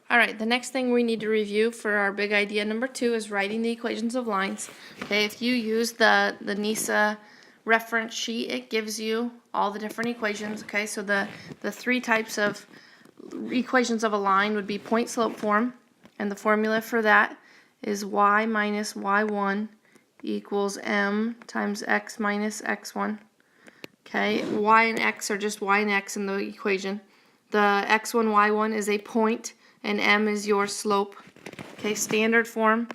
All right, the next thing we need to review for our big idea number 2 is writing the equations of lines. Okay, if you use the NISA reference sheet, it gives you all the different equations. Okay, so the three types of equations of a line would be point slope form, and the formula for that is y minus y1 equals m times x minus x1. Okay, y and x are just y and x in the equation. The x1, y1 is a point, and m is your slope. Okay, standard form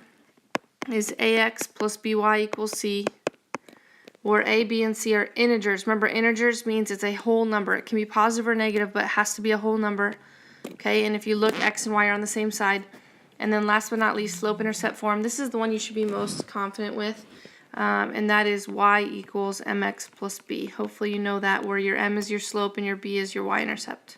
is ax plus by equals c, where a, b, and c are integers. Remember, integers means it's a whole number. It can be positive or negative, but it has to be a whole number. Okay, and if you look, x and y are on the same side. And then last but not least, slope-intercept form. This is the one you should be most confident with, and that is y equals mx plus b. Hopefully you know that, where your m is your slope and your b is your y-intercept.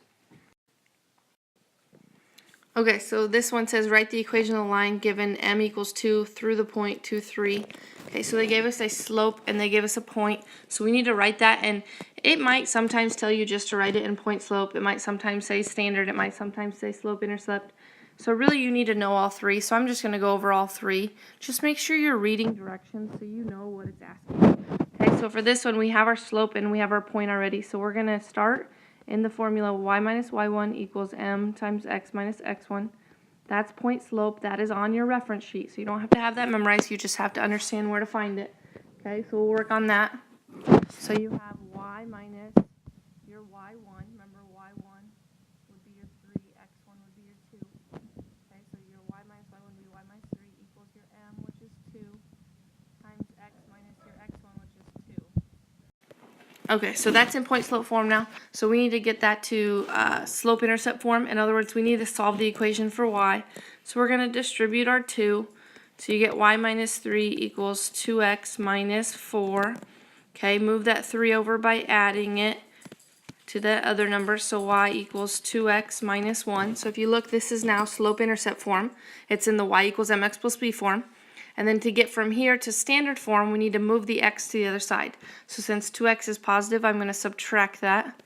Okay, so this one says write the equation of the line given m equals 2 through the point 2, 3. Okay, so they gave us a slope and they gave us a point, so we need to write that, and it might sometimes tell you just to write it in point slope. It might sometimes say standard. It might sometimes say slope intercept. So really you need to know all three, so I'm just going to go over all three. Just make sure you're reading directions so you know what it's asking. Okay, so for this one we have our slope and we have our point already, so we're going to start in the formula y minus y1 equals m times x minus x1. That's point slope. That is on your reference sheet, so you don't have to have that memorized. You just have to understand where to find it. Okay, so we'll work on that. So you have y minus your y1. Remember, y1 would be your 3, x1 would be your 2. Okay, so your y minus y1 would be y minus 3 equals your m, which is 2, times x minus your x1, which is 2. Okay, so that's in point slope form now. So we need to get that to slope intercept form. In other words, we need to solve the equation for y. So we're going to distribute our 2. So you get y minus 3 equals 2x minus 4. Okay, move that 3 over by adding it to the other number. So y equals 2x minus 1. So if you look, this is now slope intercept form. It's in the y equals mx plus b form. And then to get from here to standard form, we need to move the x to the other side. So since 2x is positive, I'm going to subtract that.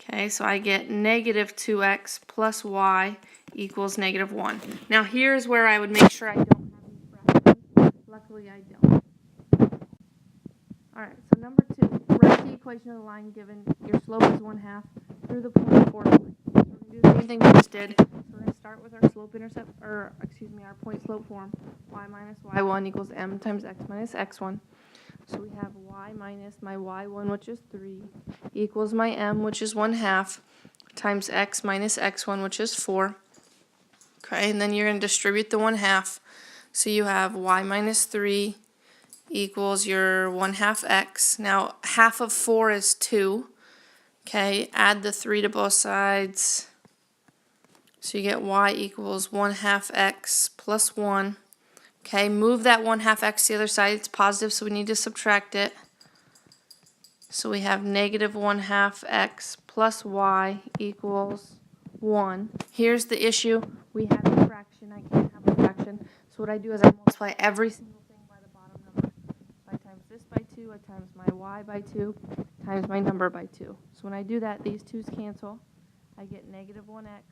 Okay, so I get negative 2x plus y equals negative 1. Now here's where I would make sure I don't have these fractions. Luckily I don't. Alright, so number 2, write the equation of the line given your slope is 1/2 through the point 4. So we're going to do the same thing we just did. We're going to start with our slope intercept, or excuse me, our point slope form. Y minus y1 equals m times x minus x1. So we have y minus my y1, which is 3, equals my m, which is 1/2, times x minus x1, which is 4. Okay, and then you're going to distribute the 1/2. So you have y minus 3 equals your 1/2 x. Now, half of 4 is 2. Okay, add the 3 to both sides. So you get y equals 1/2 x plus 1. Okay, move that 1/2 x to the other side. It's positive, so we need to subtract it. So we have negative 1/2 x plus y equals 1. Here's the issue. We have a fraction. I can't have a fraction. So what I do is I multiply every single thing by the bottom number. So I times this by 2, I times my y by 2, times my number by 2. So when I do that, these 2's cancel. I get negative 1x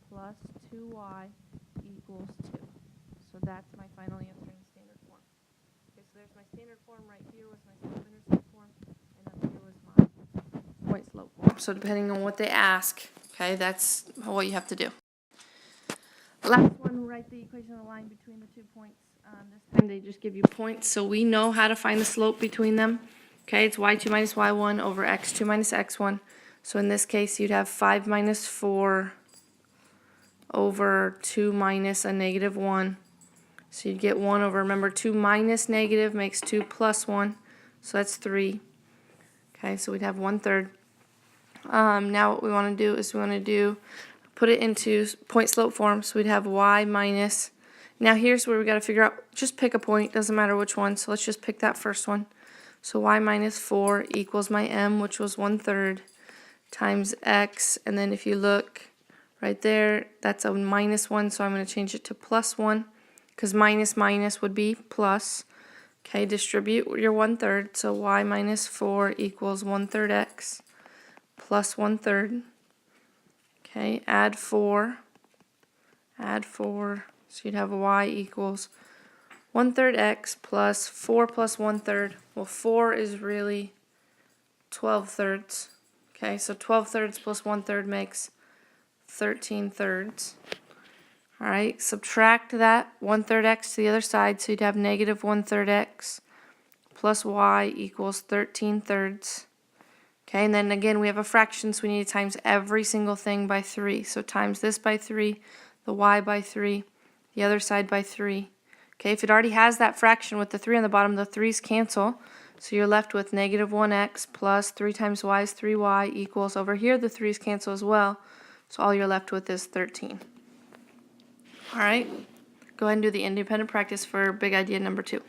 plus 2y equals 2. So that's my final answer in standard form. Okay, so there's my standard form. Right here was my slope-intercept form, and up here was my point slope form. So depending on what they ask, okay, that's what you have to do. Last one, write the equation of the line between the 2 points. This time they just give you points, so we know how to find the slope between them. Okay, it's y2 minus y1 over x2 minus x1. So in this case, you'd have 5 minus 4 over 2 minus a negative 1. So you'd get 1 over, remember, 2 minus negative makes 2 plus 1. So that's 3. Okay, so we'd have 1/3. Now what we want to do is put it into point slope form. So we'd have y minus, now here's where we got to figure out, just pick a point, doesn't matter which one. So let's just pick that first one. So y minus 4 equals my m, which was 1/3, times x, and then if you look right there, that's a minus 1, so I'm going to change it to plus 1, because minus minus would be plus. Okay, distribute your 1/3, so y minus 4 equals 1/3 x plus 1/3. Okay, add 4, add 4, so you'd have y equals 1/3 x plus 4 plus 1/3. Well, 4 is really 12/3. Okay, so 12/3 plus 1/3 makes 13/3. Alright, subtract that 1/3 x to the other side, so you'd have negative 1/3 x plus y equals 13/3. Okay, and then again we have a fraction, so we need to times every single thing by 3. So times this by 3, the y by 3, the other side by 3. Okay, if it already has that fraction with the 3 on the bottom, the 3's cancel. So you're left with negative 1x plus 3 times y is 3y equals, over here the 3's cancel as well. So all you're left with is 13. Alright, go ahead and do the independent practice for big idea number 2.